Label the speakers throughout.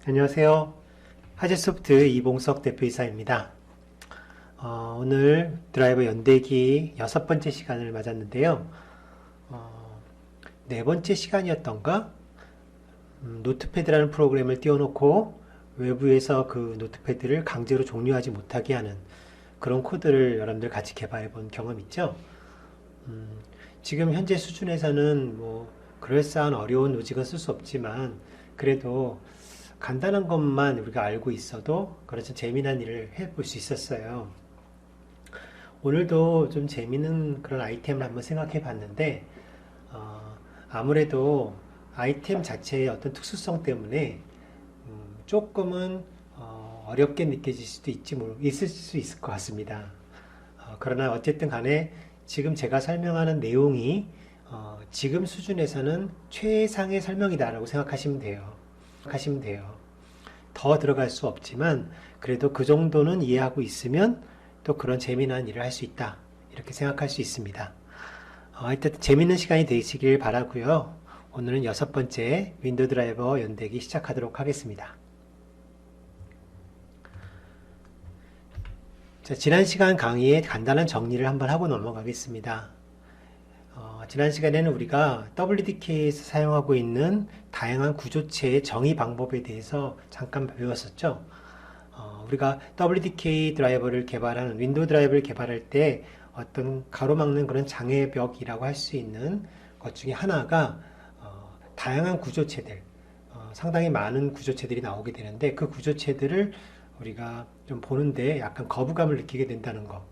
Speaker 1: 안녕하세요. 하재소프트 이봉석 대표이사입니다. 오늘 드라이버 연대기 6번째 시간을 맞았는데요. 네 번째 시간이었던가? 노트패드라는 프로그램을 띄워놓고 외부에서 그 노트패드를 강제로 종료하지 못하게 하는 그런 코드를 여러분들 같이 개발해 본 경험 있죠? 지금 현재 수준에서는 그럴싸한 어려운 로직은 쓸 수 없지만 그래도 간단한 것만 우리가 알고 있어도 그렇죠. 재미난 일을 해볼 수 있었어요. 오늘도 좀 재미있는 그런 아이템을 한번 생각해 봤는데, 아무래도 아이템 자체의 어떤 특수성 때문에 조금은 어렵게 느껴질 수도 있을 수 있을 것 같습니다. 그러나 어쨌든 간에 지금 제가 설명하는 내용이 지금 수준에서는 최상의 설명이다라고 생각하시면 돼요. 더 들어갈 수 없지만 그래도 그 정도는 이해하고 있으면 또 그런 재미난 일을 할 수 있다. 이렇게 생각할 수 있습니다. 하여튼 재미있는 시간이 되시길 바라고요. 오늘은 6번째 윈도우 드라이버 연대기 시작하도록 하겠습니다. 자, 지난 시간 강의에 간단한 정리를 한번 하고 넘어가겠습니다. 지난 시간에는 우리가 WDK에서 사용하고 있는 다양한 구조체의 정의 방법에 대해서 잠깐 배웠었죠. 우리가 WDK 드라이버를 개발하는 윈도우 드라이버를 개발할 때 어떤 가로막는 그런 장애벽이라고 할 수 있는 것 중에 하나가 다양한 구조체들, 상당히 많은 구조체들이 나오게 되는데 그 구조체들을 우리가 좀 보는데 약간 거부감을 느끼게 된다는 거.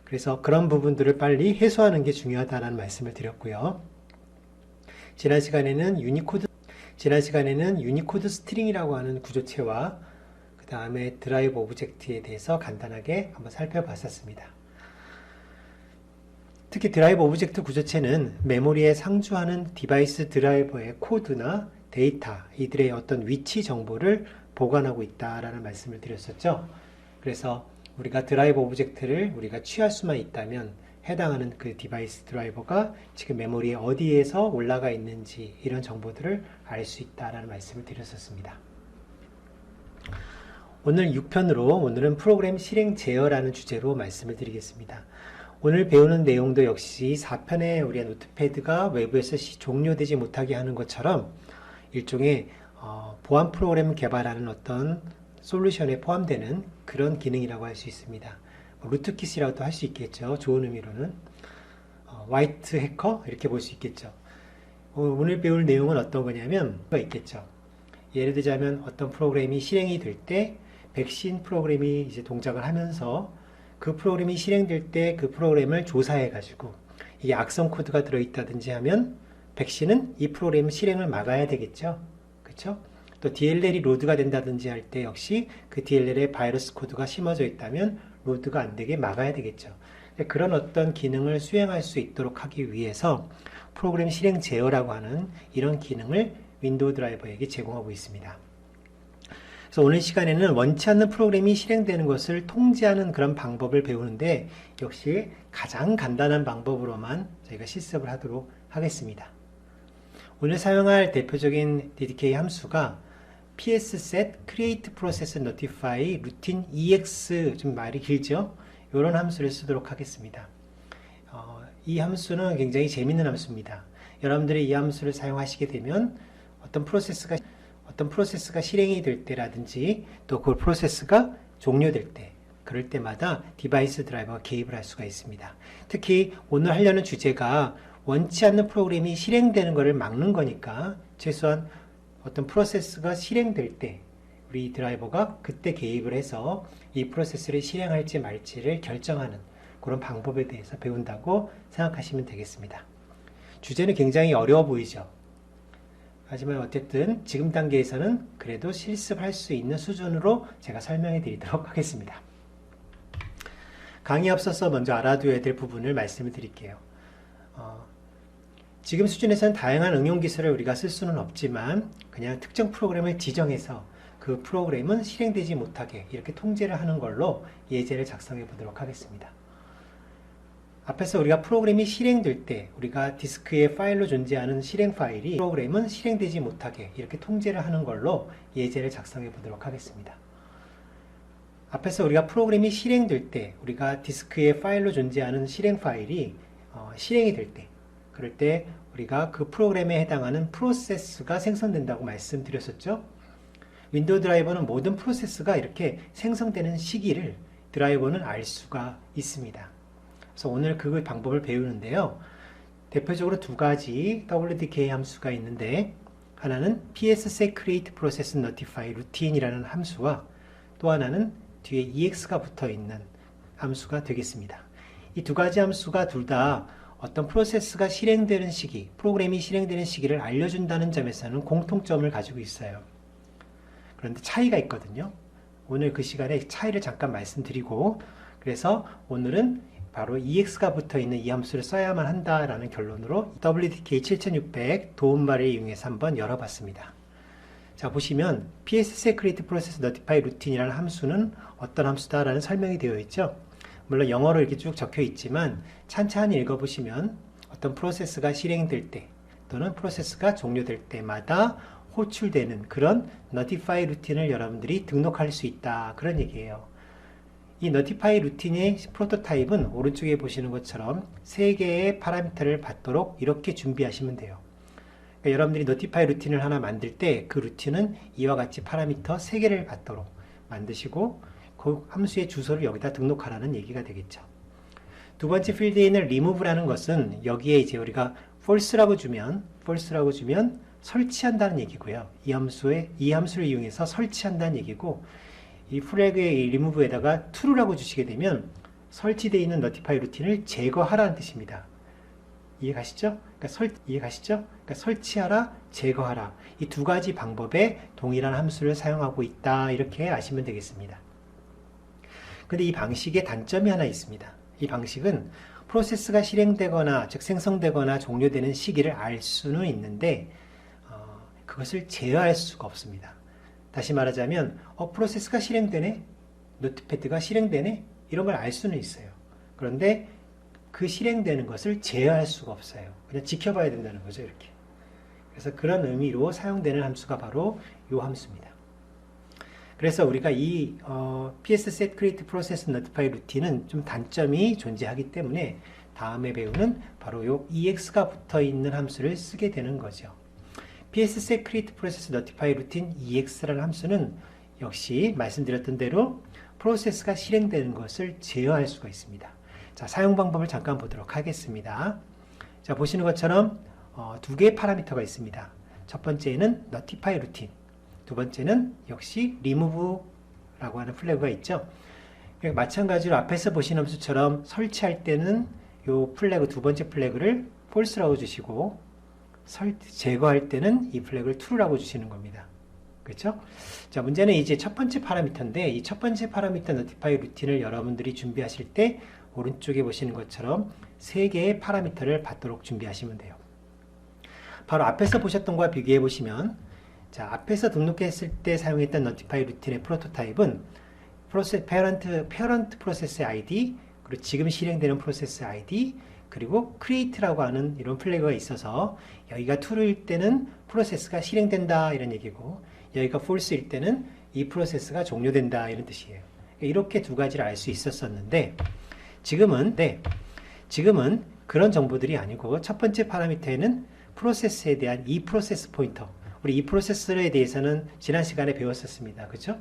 Speaker 1: 그래서 그런 부분들을 빨리 해소하는 게 중요하다는 말씀을 드렸고요. 지난 시간에는 유니코드 스트링이라고 하는 구조체와 그 다음에 드라이브 오브젝트에 대해서 간단하게 한번 살펴봤었습니다. 특히 드라이브 오브젝트 구조체는 메모리에 상주하는 디바이스 드라이버의 코드나 데이터, 이들의 어떤 위치 정보를 보관하고 있다라는 말씀을 드렸었죠. 그래서 우리가 드라이버 오브젝트를 우리가 취할 수만 있다면 해당하는 그 디바이스 드라이버가 지금 메모리에 어디에서 올라가 있는지 이런 정보들을 알 수 있다라는 말씀을 드렸었습니다. 오늘 6편으로 오늘은 프로그램 실행 제어라는 주제로 말씀을 드리겠습니다. 오늘 배우는 내용도 역시 4편에 우리의 노트패드가 외부에서 종료되지 못하게 하는 것처럼 일종의 보안 프로그램 개발하는 어떤 솔루션에 포함되는 그런 기능이라고 할 수 있습니다. 루트킷이라고도 할 수 있겠죠. 좋은 의미로는 화이트 해커 이렇게 볼 수 있겠죠. 오늘 배울 내용은 어떤 거냐면 있겠죠. 예를 들자면 어떤 프로그램이 실행이 될 때 백신 프로그램이 이제 동작을 하면서 그 프로그램이 실행될 때 그 프로그램을 조사해 가지고 이게 악성 코드가 들어있다든지 하면 백신은 이 프로그램 실행을 막아야 되겠죠. 그렇죠? 또 DLL이 로드가 된다든지 할 때 역시 그 DLL에 바이러스 코드가 심어져 있다면 로드가 안 되게 막아야 되겠죠. 그런 어떤 기능을 수행할 수 있도록 하기 위해서 프로그램 실행 제어라고 하는 이런 기능을 윈도우 드라이버에게 제공하고 있습니다. 그래서 오늘 시간에는 원치 않는 프로그램이 실행되는 것을 통제하는 그런 방법을 배우는데 역시 가장 간단한 방법으로만 저희가 실습을 하도록 하겠습니다. 오늘 사용할 대표적인 DDK 함수가 psset create process notify routine ex 좀 말이 길죠? 이런 함수를 쓰도록 하겠습니다. 이 함수는 굉장히 재밌는 함수입니다. 여러분들이 이 함수를 사용하시게 되면 어떤 프로세스가 실행이 될 때라든지 또 그 프로세스가 종료될 때 그럴 때마다 디바이스 드라이버가 개입을 할 수가 있습니다. 특히 오늘 하려는 주제가 원치 않는 프로그램이 실행되는 것을 막는 거니까 최소한 어떤 프로세스가 실행될 때 우리 드라이버가 그때 개입을 해서 이 프로세스를 실행할지 말지를 결정하는 그런 방법에 대해서 배운다고 생각하시면 되겠습니다. 주제는 굉장히 어려워 보이죠? 하지만 어쨌든 지금 단계에서는 그래도 실습할 수 있는 수준으로 제가 설명해 드리도록 하겠습니다. 강의 앞서서 먼저 알아두어야 될 부분을 말씀을 드릴게요. 지금 수준에서는 다양한 응용 기술을 우리가 쓸 수는 없지만 그냥 특정 프로그램을 지정해서 그 프로그램은 실행되지 못하게 이렇게 통제를 하는 걸로 예제를 작성해 보도록 하겠습니다. 앞에서 우리가 프로그램이 실행될 때 우리가 디스크에 파일로 존재하는 실행 파일이 프로그램은 실행되지 못하게 이렇게 통제를 하는 걸로 예제를 작성해 보도록 하겠습니다. 앞에서 우리가 프로그램이 실행될 때 우리가 디스크에 파일로 존재하는 실행 파일이 실행이 될 때, 그럴 때 우리가 그 프로그램에 해당하는 프로세스가 생성된다고 말씀드렸었죠. 윈도우 드라이버는 모든 프로세스가 이렇게 생성되는 시기를 드라이버는 알 수가 있습니다. 그래서 오늘 그 방법을 배우는데요. 대표적으로 두 가지 WDK 함수가 있는데, 하나는 psSecRateProcessNotifyRoutine이라는 함수와 또 하나는 뒤에 ex가 붙어 있는 함수가 되겠습니다. 이 두 가지 함수가 둘 다 어떤 프로세스가 실행되는 시기, 프로그램이 실행되는 시기를 알려준다는 점에서는 공통점을 가지고 있어요. 그런데 차이가 있거든요. 오늘 그 시간에 차이를 잠깐 말씀드리고, 그래서 오늘은 바로 ex가 붙어 있는 이 함수를 써야만 한다라는 결론으로 WDK 7600 도움말을 이용해서 한번 열어봤습니다. 자, 보시면 psSecRateProcessNotifyRoutine이라는 함수는 어떤 함수다라는 설명이 되어 있죠. 물론 영어로 이렇게 쭉 적혀 있지만 찬찬히 읽어보시면 어떤 프로세스가 실행될 때 또는 프로세스가 종료될 때마다 호출되는 그런 Notify 루틴을 여러분들이 등록할 수 있다, 그런 얘기예요. 이 Notify 루틴의 프로토타입은 오른쪽에 보시는 것처럼 3개의 파라미터를 받도록 이렇게 준비하시면 돼요. 그러니까 여러분들이 Notify 루틴을 하나 만들 때 그 루틴은 이와 같이 파라미터 3개를 받도록 만드시고 그 함수의 주소를 여기다 등록하라는 얘기가 되겠죠. 두 번째 필드에 있는 remove라는 것은 여기에 이제 우리가 false라고 주면 설치한다는 얘기고요. 이 함수를 이용해서 설치한다는 얘기고, 이 플래그의 remove에다가 true라고 주시게 되면 설치되어 있는 notify 루틴을 제거하라는 뜻입니다. 이해가시죠? 그러니까 설치하라, 제거하라. 이 두 가지 방법에 동일한 함수를 사용하고 있다, 이렇게 아시면 되겠습니다. 근데 이 방식에 단점이 하나 있습니다. 이 방식은 프로세스가 실행되거나 즉 생성되거나 종료되는 시기를 알 수는 있는데 그것을 제어할 수가 없습니다. 다시 말하자면 프로세스가 실행되네, 노트패드가 실행되네, 이런 걸 알 수는 있어요. 그런데 그 실행되는 것을 제어할 수가 없어요. 그냥 지켜봐야 된다는 거죠, 이렇게. 그래서 그런 의미로 사용되는 함수가 바로 이 함수입니다. 그래서 우리가 이 psSecRateProcessNotifyRoutine은 좀 단점이 존재하기 때문에 다음에 배우는 바로 이 ex가 붙어 있는 함수를 쓰게 되는 거죠. psSecRateProcessNotifyRoutine ex라는 함수는 역시 말씀드렸던 대로 프로세스가 실행되는 것을 제어할 수가 있습니다. 자, 사용 방법을 잠깐 보도록 하겠습니다. 자, 보시는 것처럼 두 개의 파라미터가 있습니다. 첫 번째는 Notify Routine, 두 번째는 역시 remove라고 하는 플래그가 있죠. 마찬가지로 앞에서 보신 함수처럼 설치할 때는 이 플래그, 두 번째 플래그를 false라고 주시고, 제거할 때는 이 플래그를 true라고 주시는 겁니다. 그렇죠? 자, 문제는 이제 첫 번째 파라미터인데, 이 첫 번째 파라미터 notify 루틴을 여러분들이 준비하실 때 오른쪽에 보시는 것처럼 3개의 파라미터를 받도록 준비하시면 돼요. 바로 앞에서 보셨던 것과 비교해 보시면, 자, 앞에서 등록했을 때 사용했던 notify 루틴의 프로토타입은 parent 프로세스 ID, 그리고 지금 실행되는 프로세스 ID, 그리고 create라고 하는 이런 플래그가 있어서 여기가 true일 때는 프로세스가 실행된다, 이런 얘기고, 여기가 false일 때는 이 프로세스가 종료된다, 이런 뜻이에요. 이렇게 두 가지를 알 수 있었었는데 지금은 그런 정보들이 아니고 첫 번째 파라미터에는 프로세스에 대한 이 프로세스 포인터, 우리 이 프로세스에 대해서는 지난 시간에 배웠었습니다. 그렇죠?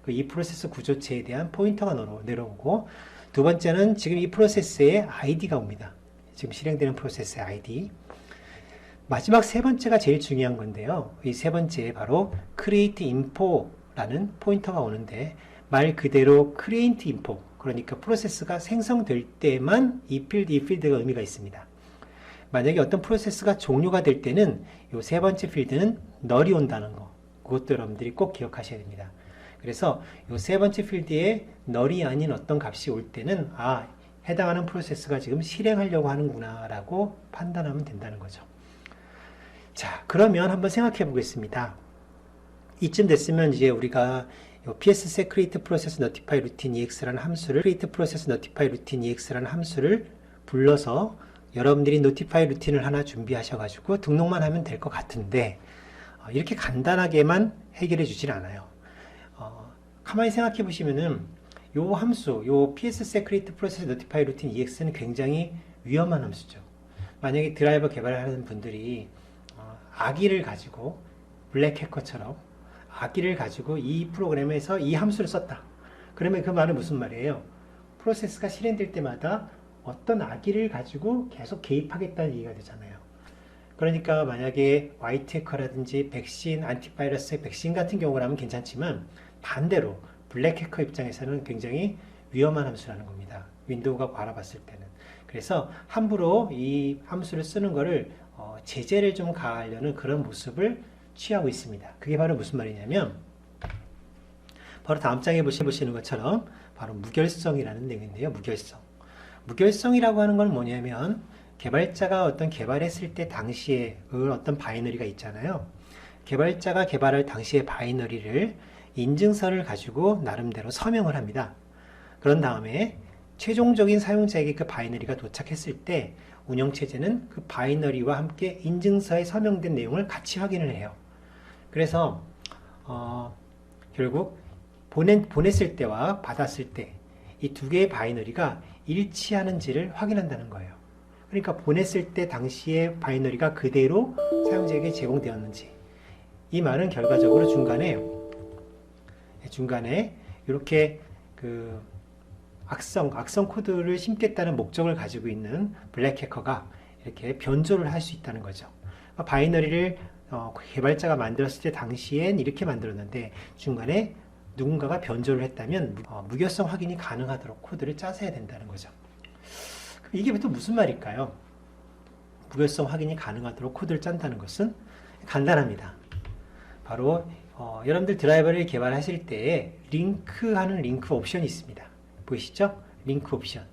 Speaker 1: 이 프로세스 구조체에 대한 포인터가 내려오고, 두 번째는 지금 이 프로세스의 ID가 옵니다. 지금 실행되는 프로세스의 ID. 마지막 세 번째가 제일 중요한 건데요. 이 세 번째에 바로 create info라는 포인터가 오는데, 말 그대로 create info, 그러니까 프로세스가 생성될 때만 이 필드가 의미가 있습니다. 만약에 어떤 프로세스가 종료가 될 때는 이 세 번째 필드는 null이 온다는 거, 그것도 여러분들이 꼭 기억하셔야 됩니다. 그래서 이 세 번째 필드에 null이 아닌 어떤 값이 올 때는 해당하는 프로세스가 지금 실행하려고 하는구나 라고 판단하면 된다는 거죠. 자, 그러면 한번 생각해 보겠습니다. 이쯤 됐으면 이제 우리가 psSecRateProcessNotifyRoutineEX라는 함수를 createProcessNotifyRoutineEX라는 함수를 불러서 여러분들이 노티파이 루틴을 하나 준비하셔가지고 등록만 하면 될 것 같은데 이렇게 간단하게만 해결해 주진 않아요. 가만히 생각해 보시면은 요 함수, 요 PS Secret Process Notify Routine EX는 굉장히 위험한 함수죠. 만약에 드라이버 개발하는 분들이 악의를 가지고 블랙 해커처럼 악의를 가지고 이 프로그램에서 이 함수를 썼다. 그러면 그 말은 무슨 말이에요? 프로세스가 실행될 때마다 어떤 악의를 가지고 계속 개입하겠다는 얘기가 되잖아요. 그러니까 만약에 화이트 해커라든지 백신, 안티바이러스 백신 같은 경우라면 괜찮지만 반대로 블랙 해커 입장에서는 굉장히 위험한 함수라는 겁니다. 윈도우가 바라봤을 때는. 그래서 함부로 이 함수를 쓰는 거를 제재를 좀 가하려는 그런 모습을 취하고 있습니다. 그게 바로 무슨 말이냐면 바로 다음 장에 보시는 것처럼 바로 무결성이라는 내용인데요. 무결성. 무결성이라고 하는 건 뭐냐면 개발자가 어떤 개발했을 때 당시에 어떤 바이너리가 있잖아요. 개발자가 개발할 당시의 바이너리를 인증서를 가지고 나름대로 서명을 합니다. 그런 다음에 최종적인 사용자에게 그 바이너리가 도착했을 때 운영체제는 그 바이너리와 함께 인증서에 서명된 내용을 같이 확인을 해요. 그래서 결국 보냈을 때와 받았을 때 이 두 개의 바이너리가 일치하는지를 확인한다는 거예요. 그러니까 보냈을 때 당시의 바이너리가 그대로 사용자에게 제공되었는지, 이 말은 결과적으로 중간에 이렇게 그 악성 코드를 심겠다는 목적을 가지고 있는 블랙 해커가 이렇게 변조를 할 수 있다는 거죠. 바이너리를 개발자가 만들었을 때 당시엔 이렇게 만들었는데 중간에 누군가가 변조를 했다면 무결성 확인이 가능하도록 코드를 짜서 해야 된다는 거죠. 이게 또 무슨 말일까요? 무결성 확인이 가능하도록 코드를 짠다는 것은 간단합니다. 바로 여러분들 드라이버를 개발하실 때 링크하는 링크 옵션이 있습니다. 보이시죠? 링크 옵션.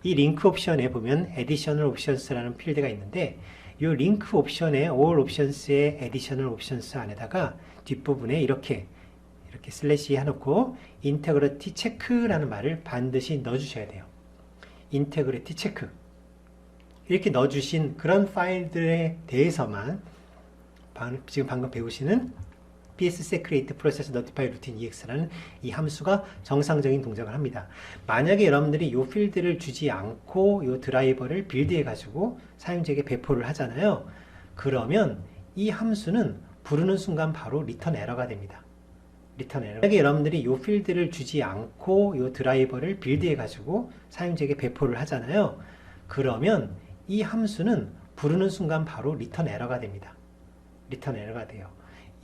Speaker 1: 이 링크 옵션에 보면 Additional Options라는 필드가 있는데 이 링크 옵션의 All Options의 Additional Options 안에다가 뒷부분에 이렇게 슬래시 해놓고 Integrity Check라는 말을 반드시 넣어주셔야 돼요. Integrity Check. 이렇게 넣어주신 그런 파일들에 대해서만 지금 방금 배우시는 PS Secret Process Notify Routine EX라는 이 함수가 정상적인 동작을 합니다. 만약에 여러분들이 이 필드를 주지 않고 이 드라이버를 빌드해 가지고 사용자에게 배포를 하잖아요. 그러면 이 함수는 부르는 순간 바로 리턴 에러가 됩니다. 리턴 에러. 만약에 여러분들이 이 필드를 주지 않고 이 드라이버를 빌드해 가지고 사용자에게 배포를 하잖아요. 그러면 이 함수는 부르는 순간 바로 리턴 에러가 됩니다. 리턴 에러가 돼요.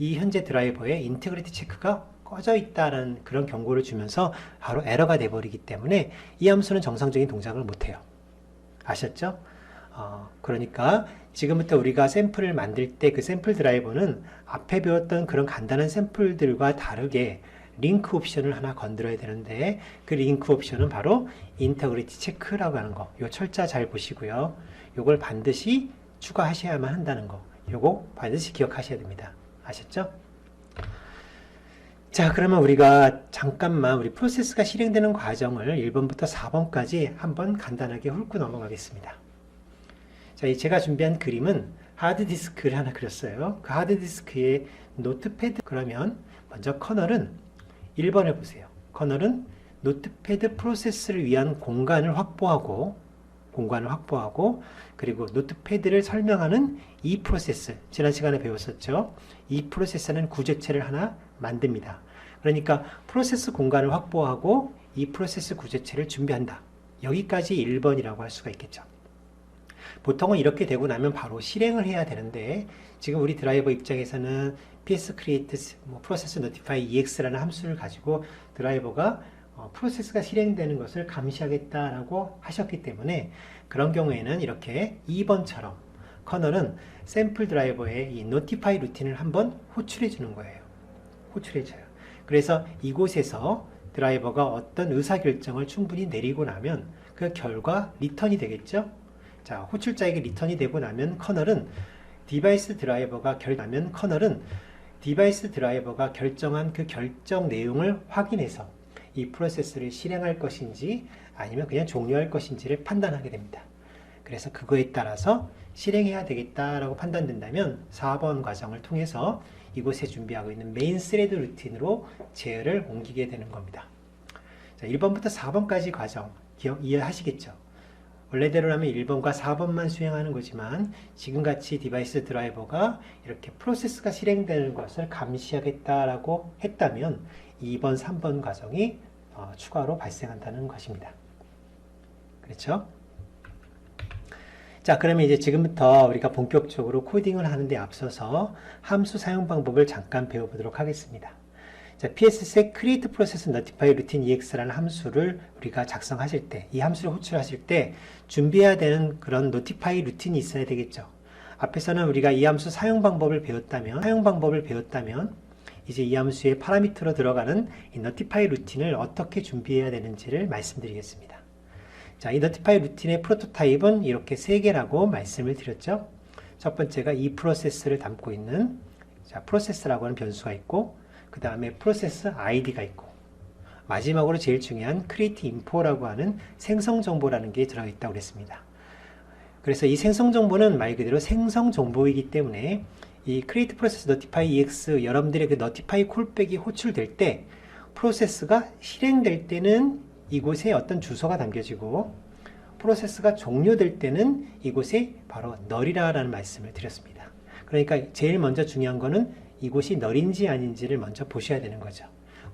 Speaker 1: 이 현재 드라이버의 인테그리티 체크가 꺼져 있다는 그런 경고를 주면서 바로 에러가 돼버리기 때문에 이 함수는 정상적인 동작을 못해요. 아셨죠? 그러니까 지금부터 우리가 샘플을 만들 때 그 샘플 드라이버는 앞에 배웠던 그런 간단한 샘플들과 다르게 링크 옵션을 하나 건드려야 되는데 그 링크 옵션은 바로 인테그리티 체크라고 하는 거. 요 철자 잘 보시고요. 요걸 반드시 추가하셔야만 한다는 거. 요거 반드시 기억하셔야 됩니다. 아셨죠? 자, 그러면 우리가 잠깐만 우리 프로세스가 실행되는 과정을 1번부터 4번까지 한번 간단하게 훑고 넘어가겠습니다. 자, 제가 준비한 그림은 하드디스크를 하나 그렸어요. 그 하드디스크에 노트패드, 그러면 먼저 커널은 1번을 보세요. 커널은 노트패드 프로세스를 위한 공간을 확보하고 그리고 노트패드를 설명하는 이 프로세스, 지난 시간에 배웠었죠. 이 프로세스는 구조체를 하나 만듭니다. 그러니까 프로세스 공간을 확보하고 이 프로세스 구조체를 준비한다. 여기까지 1번이라고 할 수가 있겠죠. 보통은 이렇게 되고 나면 바로 실행을 해야 되는데 지금 우리 드라이버 입장에서는 PS Create Process Notify EX라는 함수를 가지고 드라이버가 프로세스가 실행되는 것을 감시하겠다라고 하셨기 때문에 그런 경우에는 이렇게 2번처럼 커널은 샘플 드라이버의 이 Notify 루틴을 한번 호출해 주는 거예요. 호출해줘요. 그래서 이곳에서 드라이버가 어떤 의사결정을 충분히 내리고 나면 그 결과 리턴이 되겠죠. 자, 호출자에게 리턴이 되고 나면 커널은 디바이스 드라이버가 결정한 그 결정 내용을 확인해서 이 프로세스를 실행할 것인지 아니면 그냥 종료할 것인지를 판단하게 됩니다. 그래서 그거에 따라서 실행해야 되겠다라고 판단된다면 4번 과정을 통해서 이곳에 준비하고 있는 메인 스레드 루틴으로 제어를 옮기게 되는 겁니다. 자, 1번부터 4번까지 과정 이해하시겠죠? 원래대로라면 1번과 4번만 수행하는 거지만 지금같이 디바이스 드라이버가 이렇게 프로세스가 실행되는 것을 감시하겠다라고 했다면 2번, 3번 과정이 추가로 발생한다는 것입니다. 그렇죠? 자, 그러면 이제 지금부터 우리가 본격적으로 코딩을 하는데 앞서서 함수 사용 방법을 잠깐 배워보도록 하겠습니다. 자, PSS의 create process notify routine ex라는 함수를 우리가 작성하실 때, 이 함수를 호출하실 때 준비해야 되는 그런 notify 루틴이 있어야 되겠죠. 앞에서는 우리가 이 함수 사용 방법을 배웠다면 이제 이 함수의 파라미터로 들어가는 이 notify 루틴을 어떻게 준비해야 되는지를 말씀드리겠습니다. 자, 이 notify 루틴의 프로토타입은 이렇게 3개라고 말씀을 드렸죠. 첫 번째가 이 프로세스를 담고 있는 프로세스라고 하는 변수가 있고, 그 다음에 프로세스 아이디가 있고, 마지막으로 제일 중요한 create info라고 하는 생성 정보라는 게 들어있다고 그랬습니다. 그래서 이 생성 정보는 말 그대로 생성 정보이기 때문에 이 create process notify ex 여러분들의 그 notify 콜백이 호출될 때 프로세스가 실행될 때는 이곳에 어떤 주소가 담겨지고 프로세스가 종료될 때는 이곳에 바로 null이라는 말씀을 드렸습니다. 그러니까 제일 먼저 중요한 거는 이곳이 null인지 아닌지를 먼저 보셔야 되는 거죠.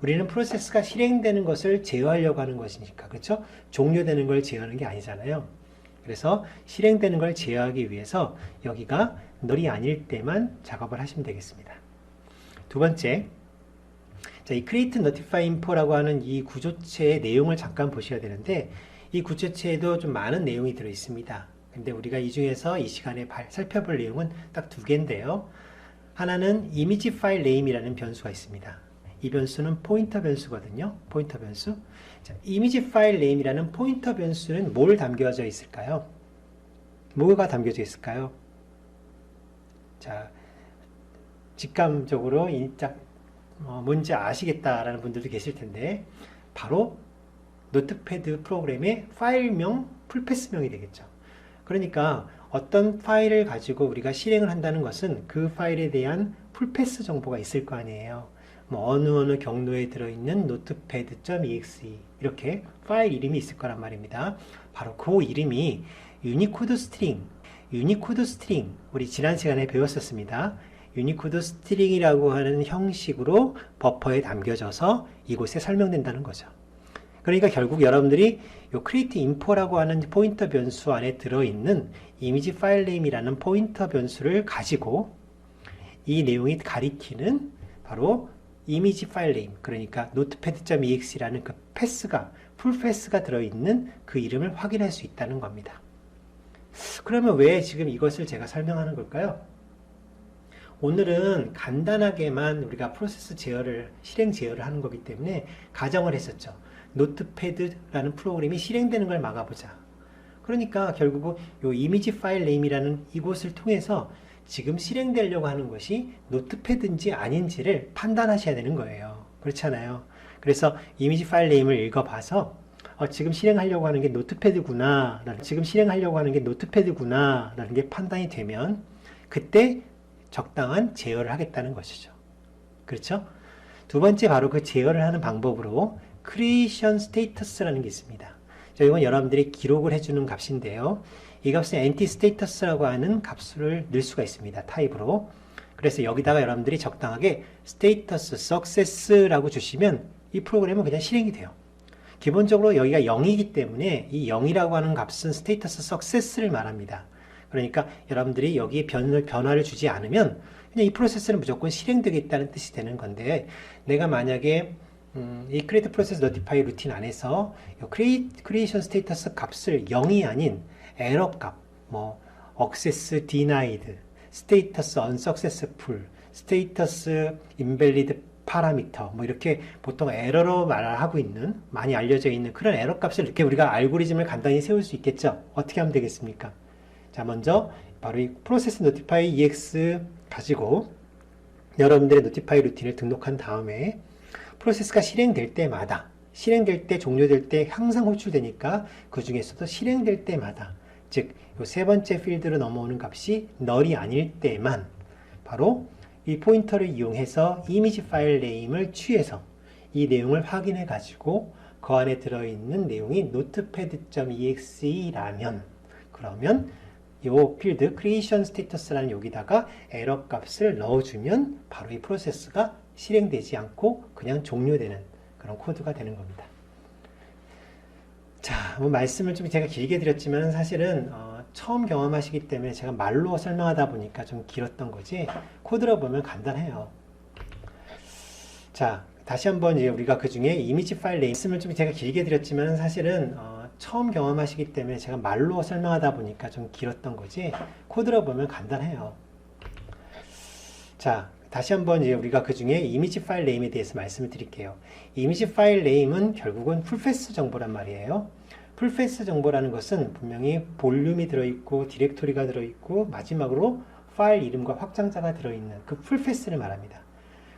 Speaker 1: 우리는 프로세스가 실행되는 것을 제어하려고 하는 것이니까, 그렇죠? 종료되는 걸 제어하는 게 아니잖아요. 그래서 실행되는 걸 제어하기 위해서 여기가 null이 아닐 때만 작업을 하시면 되겠습니다. 두 번째, 자, 이 create notify info라고 하는 이 구조체의 내용을 잠깐 보셔야 되는데, 이 구조체에도 좀 많은 내용이 들어 있습니다. 근데 우리가 이 중에서 이 시간에 살펴볼 내용은 딱 2개인데요. 하나는 이미지 파일 네임이라는 변수가 있습니다. 이 변수는 포인터 변수거든요. 포인터 변수. 자, 이미지 파일 네임이라는 포인터 변수는 뭘 담겨져 있을까요? 뭐가 담겨져 있을까요? 자, 직감적으로 뭔지 아시겠다라는 분들도 계실 텐데, 바로 노트패드 프로그램의 파일명, 풀패스명이 되겠죠. 그러니까 어떤 파일을 가지고 우리가 실행을 한다는 것은 그 파일에 대한 풀패스 정보가 있을 거 아니에요. 뭐 어느 경로에 들어있는 notepad.exe 이렇게 파일 이름이 있을 거란 말입니다. 바로 그 이름이 유니코드 스트링, 우리 지난 시간에 배웠었습니다. 유니코드 스트링이라고 하는 형식으로 버퍼에 담겨져서 이곳에 설명된다는 거죠. 그러니까 결국 여러분들이 요 create info라고 하는 포인터 변수 안에 들어있는 이미지 파일 네임이라는 포인터 변수를 가지고 이 내용이 가리키는 바로 이미지 파일 네임, 그러니까 notepad.exe라는 그 패스가, 풀 패스가 들어있는 그 이름을 확인할 수 있다는 겁니다. 그러면 왜 지금 이것을 제가 설명하는 걸까요? 오늘은 간단하게만 우리가 프로세스 제어를, 실행 제어를 하는 거기 때문에 가정을 했었죠. 노트패드라는 프로그램이 실행되는 걸 막아보자. 그러니까 결국은 이 이미지 파일 네임이라는 이곳을 통해서 지금 실행되려고 하는 것이 노트패드인지 아닌지를 판단하셔야 되는 거예요. 그렇잖아요. 그래서 이미지 파일 네임을 읽어봐서 지금 실행하려고 하는 게 노트패드구나, 라는 게 판단이 되면 그때 적당한 제어를 하겠다는 것이죠. 그렇죠? 두 번째, 바로 그 제어를 하는 방법으로 creation status라는 게 있습니다. 자, 이건 여러분들이 기록을 해주는 값인데요. 이 값은 anti-status라고 하는 값을 넣을 수가 있습니다. 타입으로. 그래서 여기다가 여러분들이 적당하게 status success라고 주시면 이 프로그램은 그냥 실행이 돼요. 기본적으로 여기가 0이기 때문에 이 0이라고 하는 값은 status success를 말합니다. 그러니까 여러분들이 여기에 변화를 주지 않으면 그냥 이 프로세스는 무조건 실행되겠다는 뜻이 되는 건데, 내가 만약에 이 create process notify 루틴 안에서 creation status 값을 0이 아닌 에러 값, 뭐 access denied, status unsuccessful, status invalid parameter, 뭐 이렇게 보통 에러로 말하고 있는, 많이 알려져 있는 그런 에러 값을 이렇게 우리가 알고리즘을 간단히 세울 수 있겠죠. 어떻게 하면 되겠습니까? 자, 먼저 바로 이 process notify ex 가지고 여러분들의 notify 루틴을 등록한 다음에 프로세스가 실행될 때마다, 실행될 때, 종료될 때 항상 호출되니까 그 중에서도 실행될 때마다 즉, 이 세 번째 필드로 넘어오는 값이 널이 아닐 때만 바로 이 포인터를 이용해서 이미지 파일 네임을 취해서 이 내용을 확인해 가지고 그 안에 들어있는 내용이 notepad.exe라면 그러면 이 필드 creation status라는 여기다가 에러 값을 넣어주면 바로 이 프로세스가 실행되지 않고 그냥 종료되는 그런 코드가 되는 겁니다. 자, 뭐 말씀을 좀 제가 길게 드렸지만 사실은 처음 경험하시기 때문에 제가 말로 설명하다 보니까 좀 길었던 거지 코드로 보면 간단해요. 자, 다시 한번 이제 우리가 그 중에 이미지 파일 네임 말씀을 좀 제가 길게 드렸지만 사실은 처음 경험하시기 때문에 제가 말로 설명하다 보니까 좀 길었던 거지 코드로 보면 간단해요. 자, 다시 한번 이제 우리가 그 중에 이미지 파일 네임에 대해서 말씀을 드릴게요. 이미지 파일 네임은 결국은 풀패스 정보란 말이에요. 풀패스 정보라는 것은 분명히 볼륨이 들어있고 디렉토리가 들어있고 마지막으로 파일 이름과 확장자가 들어있는 그 풀패스를 말합니다.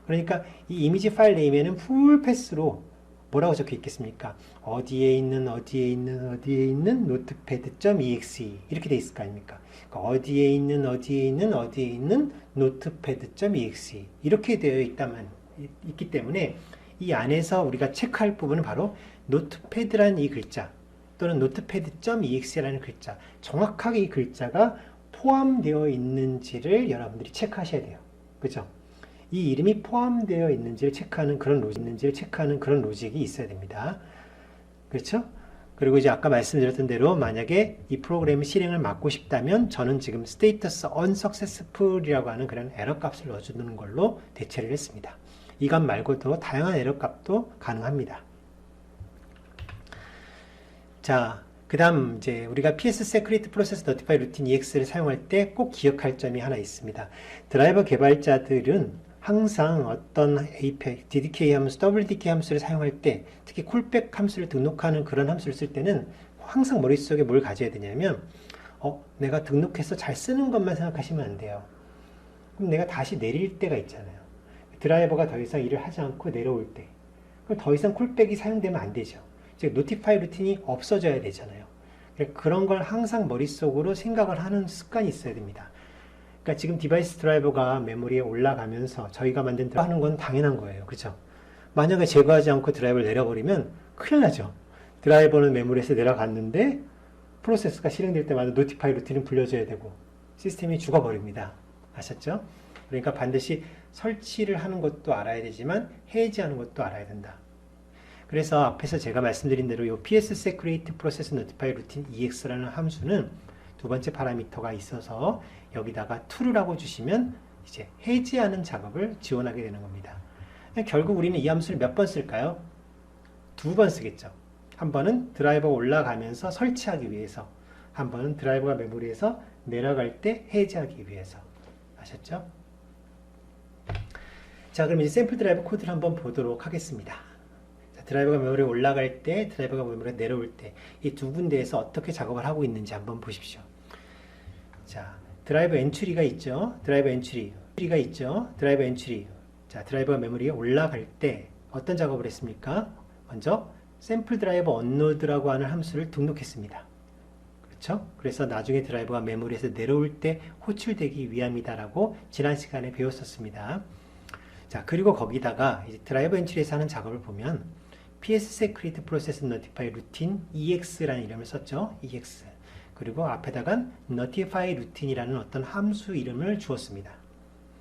Speaker 1: 그러니까 이 이미지 파일 네임에는 풀패스로 뭐라고 적혀 있겠습니까? 어디에 있는 notepad.exe 이렇게 돼 있을 거 아닙니까? 그러니까 어디에 있는 notepad.exe 이렇게 되어 있기 때문에 이 안에서 우리가 체크할 부분은 바로 notepad라는 이 글자 또는 notepad.exe라는 글자 정확하게 이 글자가 포함되어 있는지를 여러분들이 체크하셔야 돼요. 그죠? 이 이름이 포함되어 있는지를 체크하는 그런 로직이 있어야 됩니다. 그렇죠? 그리고 이제 아까 말씀드렸던 대로 만약에 이 프로그램 실행을 막고 싶다면 저는 지금 status unsuccessful이라고 하는 그런 에러 값을 넣어주는 걸로 대체를 했습니다. 이 값 말고도 다양한 에러 값도 가능합니다. 자, 그 다음 이제 우리가 PS Secret Process Notify Routine EX를 사용할 때 꼭 기억할 점이 하나 있습니다. 드라이버 개발자들은 항상 어떤 API, DDK 함수, WDK 함수를 사용할 때 특히 콜백 함수를 등록하는 그런 함수를 쓸 때는 항상 머릿속에 뭘 가져야 되냐면 내가 등록해서 잘 쓰는 것만 생각하시면 안 돼요. 그럼 내가 다시 내릴 때가 있잖아요. 드라이버가 더 이상 일을 하지 않고 내려올 때 그럼 더 이상 콜백이 사용되면 안 되죠. 즉 노티파이 루틴이 없어져야 되잖아요. 그런 걸 항상 머릿속으로 생각을 하는 습관이 있어야 됩니다. 그러니까 지금 디바이스 드라이버가 메모리에 올라가면서 저희가 만든 드라이버 하는 건 당연한 거예요. 그렇죠? 만약에 제거하지 않고 드라이버를 내려버리면 큰일 나죠. 드라이버는 메모리에서 내려갔는데 프로세스가 실행될 때마다 노티파이 루틴은 불려줘야 되고 시스템이 죽어버립니다. 아셨죠? 그러니까 반드시 설치를 하는 것도 알아야 되지만 해지하는 것도 알아야 된다. 그래서 앞에서 제가 말씀드린 대로 이 PS Secret Process Notify Routine EX라는 함수는 두 번째 파라미터가 있어서 여기다가 true라고 주시면 이제 해지하는 작업을 지원하게 되는 겁니다. 결국 우리는 이 함수를 몇 번 쓸까요? 두 번 쓰겠죠. 한 번은 드라이버가 올라가면서 설치하기 위해서, 한 번은 드라이버가 메모리에서 내려갈 때 해지하기 위해서. 아셨죠? 자, 그럼 이제 샘플 드라이버 코드를 한번 보도록 하겠습니다. 자, 드라이버가 메모리에 올라갈 때, 드라이버가 메모리에 내려올 때 이 두 군데에서 어떻게 작업을 하고 있는지 한번 보십시오. 자, 드라이버 엔트리가 있죠. 드라이버 엔트리가 있죠. 드라이버 엔트리. 자, 드라이버가 메모리에 올라갈 때 어떤 작업을 했습니까? 먼저 샘플 드라이버 언로드라고 하는 함수를 등록했습니다. 그렇죠? 그래서 나중에 드라이버가 메모리에서 내려올 때 호출되기 위함이다라고 지난 시간에 배웠었습니다. 자, 그리고 거기다가 이제 드라이버 엔트리에서 하는 작업을 보면 PS Secret Process Notify Routine EX라는 이름을 썼죠. EX. 그리고 앞에다가 Notify Routine이라는 어떤 함수 이름을 주었습니다.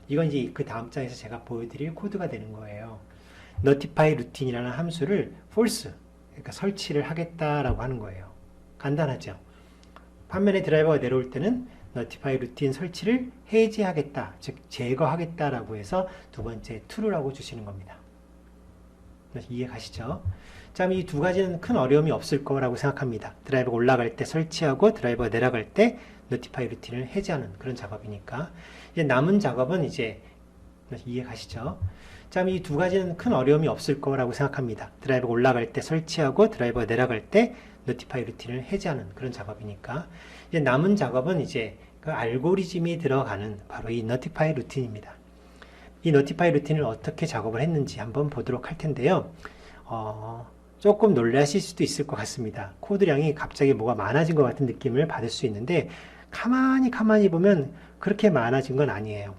Speaker 1: 이건 이제 그 다음 장에서 제가 보여드릴 코드가 되는 거예요. Notify Routine이라는 함수를 false, 그러니까 설치를 하겠다라고 하는 거예요. 간단하죠? 반면에 드라이버가 내려올 때는 Notify Routine 설치를 해제하겠다, 즉 제거하겠다라고 해서 두 번째 true라고 주시는 겁니다. 이해 가시죠? 자, 이 두 가지는 큰 어려움이 없을 거라고 생각합니다. 드라이버가 올라갈 때 설치하고 드라이버가 내려갈 때 노티파이 루틴을 해제하는 그런 작업이니까. 이제 남은 작업은 이제 이해 가시죠? 자, 이 두 가지는 큰 어려움이 없을 거라고 생각합니다. 드라이버가 올라갈 때 설치하고 드라이버가 내려갈 때 노티파이 루틴을 해제하는 그런 작업이니까. 이제 남은 작업은 이제 그 알고리즘이 들어가는 바로 이 노티파이 루틴입니다. 이 노티파이 루틴을 어떻게 작업을 했는지 한번 보도록 할 텐데요. 조금 놀라실 수도 있을 것 같습니다. 코드량이 갑자기 뭐가 많아진 것 같은 느낌을 받을 수 있는데 가만히 보면 그렇게 많아진 건 아니에요.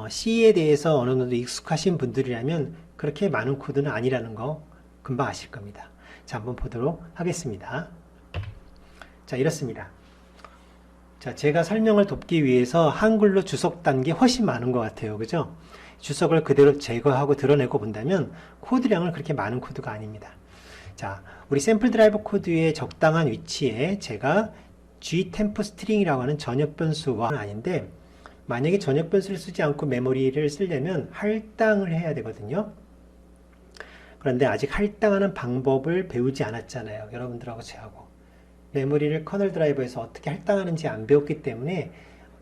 Speaker 1: C에 대해서 어느 정도 익숙하신 분들이라면 그렇게 많은 코드는 아니라는 거 금방 아실 겁니다. 자, 한번 보도록 하겠습니다. 자, 이렇습니다. 자, 제가 설명을 돕기 위해서 한글로 주석 단계 훨씬 많은 것 같아요. 그죠? 주석을 그대로 제거하고 드러내고 본다면 코드량은 그렇게 많은 코드가 아닙니다. 자, 우리 샘플 드라이버 코드의 적당한 위치에 제가 gtemp string이라고 하는 전역 변수가 아닌데, 만약에 전역 변수를 쓰지 않고 메모리를 쓰려면 할당을 해야 되거든요. 그런데 아직 할당하는 방법을 배우지 않았잖아요. 여러분들하고 저하고. 메모리를 커널 드라이버에서 어떻게 할당하는지 안 배웠기 때문에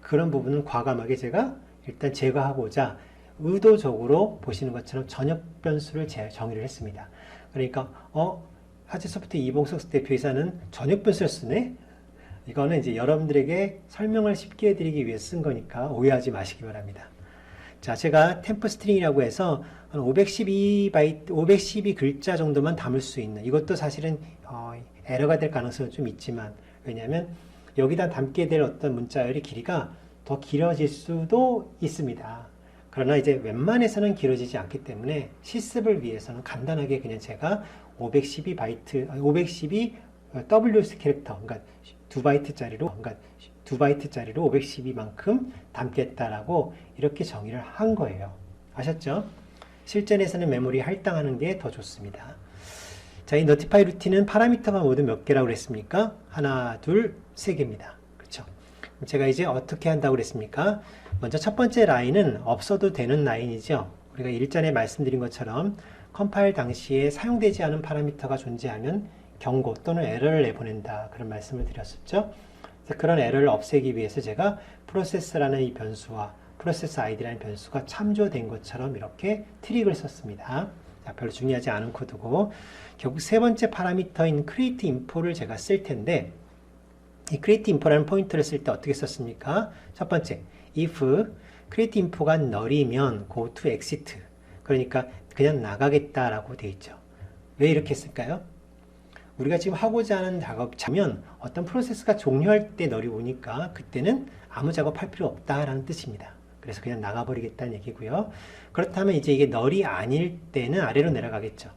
Speaker 1: 그런 부분은 과감하게 제가 일단 제거하고자 의도적으로 보시는 것처럼 전역 변수를 정의를 했습니다. 그러니까 하지소프트 이봉석 대표이사는 전역 변수를 쓰네? 이거는 이제 여러분들에게 설명을 쉽게 해드리기 위해 쓴 거니까 오해하지 마시기 바랍니다. 자, 제가 템프 스트링이라고 해서 512 글자 정도만 담을 수 있는, 이것도 사실은 에러가 될 가능성은 좀 있지만, 왜냐하면 여기다 담게 될 어떤 문자열의 길이가 더 길어질 수도 있습니다. 그러나 이제 웬만해서는 길어지지 않기 때문에 실습을 위해서는 간단하게 그냥 제가 512 WS 캐릭터, 그러니까 2바이트짜리로 512만큼 담겠다라고 이렇게 정의를 한 거예요. 아셨죠? 실전에서는 메모리 할당하는 게 더 좋습니다. 자, 이 notify 루틴은 파라미터가 모두 몇 개라고 그랬습니까? 하나, 둘, 세 개입니다. 그렇죠? 제가 이제 어떻게 한다고 그랬습니까? 먼저 첫 번째 라인은 없어도 되는 라인이죠. 우리가 일전에 말씀드린 것처럼 컴파일 당시에 사용되지 않은 파라미터가 존재하면 경고 또는 에러를 내보낸다. 그런 말씀을 드렸었죠. 그런 에러를 없애기 위해서 제가 프로세스라는 이 변수와 프로세스 아이디라는 변수가 참조된 것처럼 이렇게 트릭을 썼습니다. 자, 별로 중요하지 않은 코드고, 결국 세 번째 파라미터인 create info를 제가 쓸 텐데, 이 create info라는 포인트를 쓸 때 어떻게 썼습니까? 첫 번째, if create info가 null이면 go to exit. 그러니까 그냥 나가겠다라고 되어 있죠. 왜 이렇게 했을까요? 우리가 지금 하고자 하는 작업자면 어떤 프로세스가 종료할 때 null이 오니까 그때는 아무 작업할 필요 없다라는 뜻입니다. 그래서 그냥 나가버리겠다는 얘기고요. 그렇다면 이제 이게 null이 아닐 때는 아래로 내려가겠죠.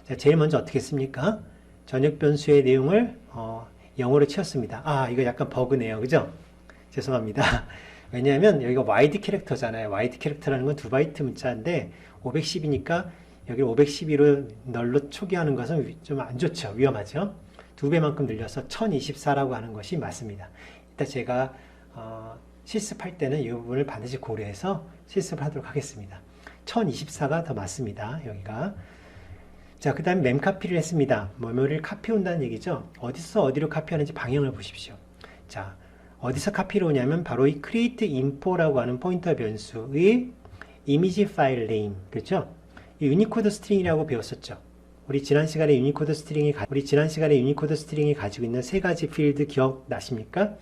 Speaker 1: 자, 제일 먼저 어떻게 했습니까? 전역 변수의 내용을 영어로 치웠습니다. 아, 이거 약간 버그네요. 그죠? 죄송합니다. 왜냐하면 여기가 wide 캐릭터잖아요. wide 캐릭터라는 건 2바이트 문자인데 512니까 여기를 512로 널로 초기하는 것은 좀 안 좋죠. 위험하죠. 2배만큼 늘려서 1024라고 하는 것이 맞습니다. 이따 제가 실습할 때는 이 부분을 반드시 고려해서 실습을 하도록 하겠습니다. 1024가 더 맞습니다. 여기가. 자, 그 다음에 mem카피를 했습니다. 메모리를 카피해 온다는 얘기죠. 어디서 어디로 카피하는지 방향을 보십시오. 자, 어디서 카피를 오냐면 바로 이 create info라고 하는 포인터 변수의 이미지 파일 네임, 그렇죠? 이 유니코드 스트링이라고 배웠었죠. 우리 지난 시간에 유니코드 스트링이 가지고 있는 세 가지 필드 기억나십니까?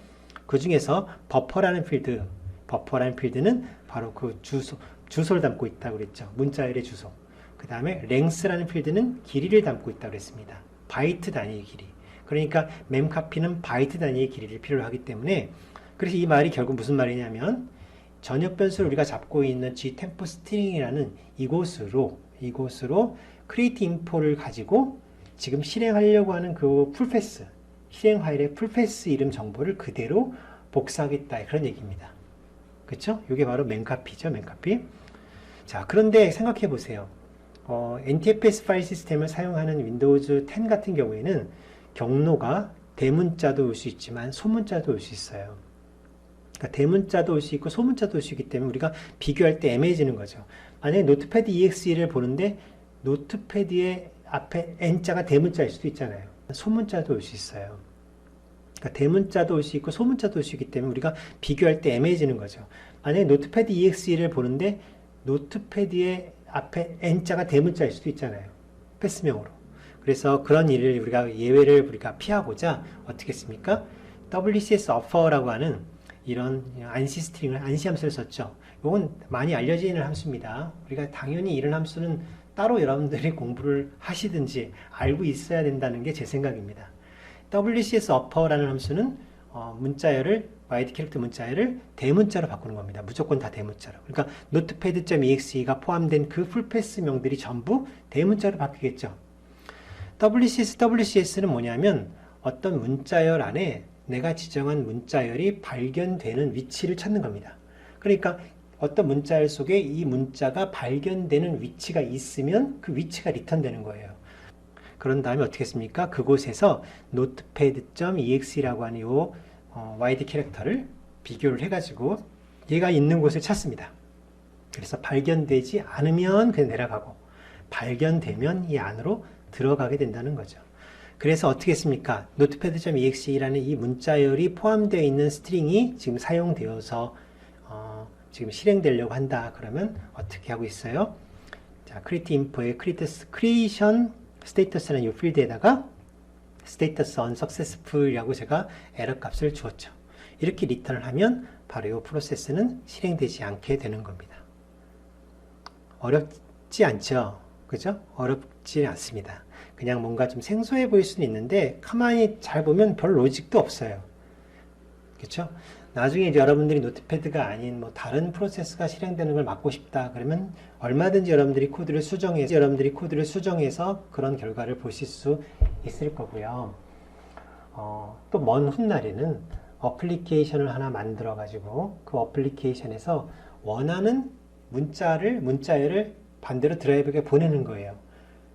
Speaker 1: 그 중에서 버퍼라는 필드는 바로 그 주소를 담고 있다고 그랬죠. 문자열의 주소. 그 다음에 length라는 필드는 길이를 담고 있다고 그랬습니다. 바이트 단위의 길이. 그러니까 memcopy는 바이트 단위의 길이를 필요로 하기 때문에, 그래서 이 말이 결국 무슨 말이냐면 전역 변수를 우리가 잡고 있는 gtemp string이라는 이곳으로 create info를 가지고 지금 실행하려고 하는 그 풀패스, 실행 파일의 풀패스 이름 정보를 그대로 복사하겠다, 그런 얘기입니다. 그렇죠? 이게 바로 memcopy죠, memcopy. 자, 그런데 생각해 보세요. NTFS 파일 시스템을 사용하는 윈도우즈 10 같은 경우에는 경로가 대문자도 올 수 있지만 소문자도 올 수 있어요. 그러니까 대문자도 올 수 있고 소문자도 올 수 있기 때문에 우리가 비교할 때 애매해지는 거죠. 만약에 노트패드 EXE를 보는데 노트패드의 앞에 N자가 대문자일 수도 있잖아요. 소문자도 올 수 있어요. 그러니까 대문자도 올 수 있고 소문자도 올 수 있기 때문에 우리가 비교할 때 애매해지는 거죠. 만약에 노트패드 EXE를 보는데 노트패드의 앞에 N자가 대문자일 수도 있잖아요. 패스명으로. 그래서 그런 예외를 우리가 피하고자 어떻게 했습니까? WCS offer라고 하는 이런 안시 스트링을, 안시 함수를 썼죠. 이건 많이 알려져 있는 함수입니다. 우리가 당연히 이런 함수는 따로 여러분들이 공부를 하시든지 알고 있어야 된다는 게 제 생각입니다. WCS 어퍼라는 함수는 문자열을 와이드 캐릭터 문자열을 대문자로 바꾸는 겁니다. 무조건 다 대문자로. 그러니까 notepad.exe가 포함된 그 풀패스명들이 전부 대문자로 바뀌겠죠. WCS는 뭐냐면 어떤 문자열 안에 내가 지정한 문자열이 발견되는 위치를 찾는 겁니다. 그러니까 어떤 문자열 속에 이 문자가 발견되는 위치가 있으면 그 위치가 리턴되는 거예요. 그런 다음에 어떻게 했습니까? 그곳에서 notepad.exe라고 하는 이 와이드 캐릭터를 비교를 해가지고 얘가 있는 곳을 찾습니다. 그래서 발견되지 않으면 그냥 내려가고 발견되면 이 안으로 들어가게 된다는 거죠. 그래서 어떻게 했습니까? notepad.exe라는 이 문자열이 포함되어 있는 스트링이 지금 사용되어서 지금 실행되려고 한다. 그러면 어떻게 하고 있어요? 자, create.info의 creation status라는 이 필드에다가 status unsuccessful이라고 제가 에러 값을 주었죠. 이렇게 리턴을 하면 바로 이 프로세스는 실행되지 않게 되는 겁니다. 어렵지 않죠? 그죠? 어렵지 않습니다. 그냥 뭔가 좀 생소해 보일 수는 있는데 가만히 잘 보면 별 로직도 없어요. 그렇죠? 나중에 이제 여러분들이 노트패드가 아닌 뭐 다른 프로세스가 실행되는 걸 막고 싶다 그러면 얼마든지 여러분들이 코드를 수정해서 그런 결과를 보실 수 있을 거고요. 또 먼 훗날에는 어플리케이션을 하나 만들어 가지고 그 어플리케이션에서 원하는 문자열을 반대로 드라이브에 보내는 거예요.